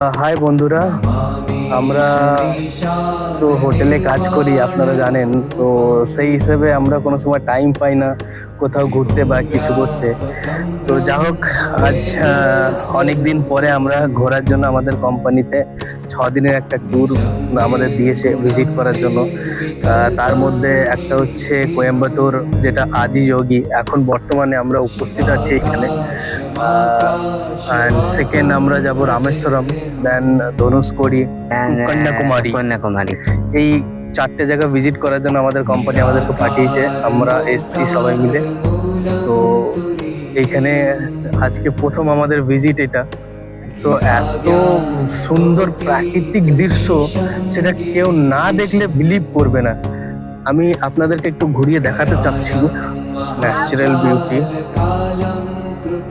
High বন্ধুরা, আমরা তো হোটেলে কাজ করি আপনারা জানেন। তো সেই হিসেবে আমরা কোনো সময় টাইম পাই না কোথাও ঘুরতে বা কিছু করতে। তো যা হোক, আজ অনেক দিন পরে আমরা ঘোরার জন্য আমাদের কোম্পানিতে 6 দিনের একটা ট্যুর আমাদের দিয়েছে ভিজিট করার জন্য। তার মধ্যে একটা হচ্ছে কোয়েম্বাটোর, যেটা আদি যোগী। এখন বর্তমানে আমরা উপস্থিত আছি এখানে। অ্যান্ড সেকেন্ড আমরা যাব রামেশ্বরম, দেন ধনুষকোটি, কন্যাকুমারী। কন্যাকুমারী। এই 4টে জায়গা ভিজিট করার জন্য আমাদের কোম্পানি আমাদেরকে পাঠিয়েছে, আমরা এসছি সবাই মিলে। তো এইখানে আজকে প্রথম আমাদের ভিজিট এটা। তো এত সুন্দর প্রাকৃতিক দৃশ্য, সেটা কেউ না দেখলে বিলিভ করবে না। আমি আপনাদেরকে একটু ঘুরিয়ে দেখাতে চাচ্ছি ন্যাচারাল বিউটি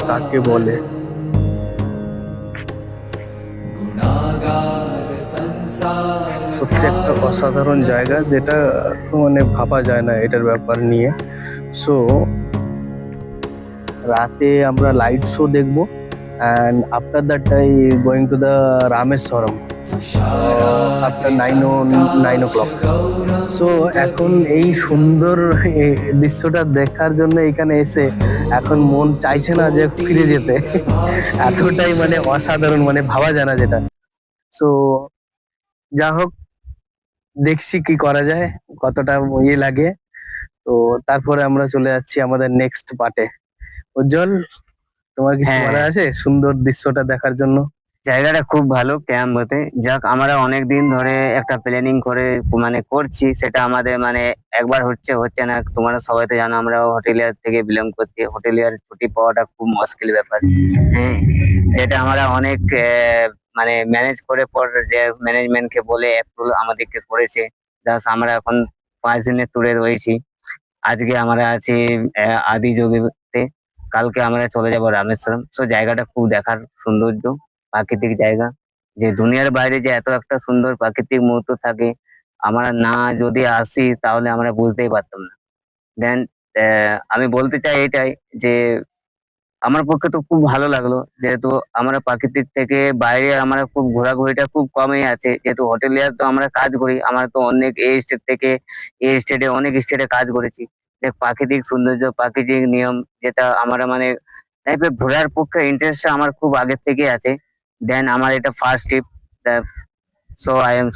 কাকে বলে। সত্যি একটা অসাধারণ জায়গা, যেটা মানে ভাবা যায় না এটার ব্যাপার নিয়ে। সো রাতে আমরা লাইট শো দেখবো, and after that going to the Rameswaram after 9 o'clock। So এখন এই সুন্দর দৃশ্যটা দেখার জন্য এখানে এসে এখন মন চাইছে না যে ফিরে যেতে। এতটাই মানে অসাধারণ, মানে ভাবা যায় না যেটা। সো যা হোক, দেখছি কি করা যায়, কতটা লাগে। তো তারপরে আমরা চলে যাচ্ছি আমাদের নেক্সট পার্টে। উজ্জ্বল, তোমার কিছু হ্যাঁ, বলার আছে সুন্দর দৃশ্যটা দেখার জন্য? জায়গাটা খুব ভালো ক্যাম্প হতে। যাক, আমরা অনেক দিন ধরে একটা প্ল্যানিং করে করছি, সেটা আমাদের একবার হচ্ছে হচ্ছে না। তোমরা সবাই তো জানো, আমরা হোটেলিয়ার থেকে বিলং করছি। হোটেলিয়ার ছুটি পাওয়াটা খুব মুশকিল ব্যাপার। হ্যাঁ, যেটা আমরা অনেক ম্যানেজ করে পর যে ম্যানেজমেন্ট কে বলে অ্যাপ্রুভ আমাদেরকে করেছে। জাস্ট আমরা এখন 5 দিনের ট্যুরে রয়েছি। আজকে আমরা আছি আদি যোগীতে, কালকে আমরা চলে যাব রামেশ্বরম। সো জায়গাটা খুব দেখার সৌন্দর্য, প্রাকৃতিক জায়গা। যে দুনিয়ার বাইরে যে এত একটা সুন্দর প্রাকৃতিক মুহূর্ত থাকে, আমরা না যদি আসি তাহলে আমরা বুঝতেই পারতাম না। দেন আমি বলতে চাই এটাই যে আমার পক্ষে তো খুব ভালো লাগলো, যেহেতু আমরা প্রাকৃতিক থেকে বাইরে আমরা খুব ঘোরাঘুরিটা খুব কমই আছে। যেহেতু হোটেলিয়ার তো আমরা কাজ করি, আমরা তো অনেক এই স্টেট থেকে এই স্টেটে অনেক স্টেটে কাজ করেছি। দেখ, প্রাকৃতিক সৌন্দর্য, প্রাকৃতিক নিয়ম, যেটা আমরা টাইপের ঘোরার পক্ষে ইন্টারেস্ট আমার খুব আগের থেকে আছে। দেন আমার এটা first trip, so I am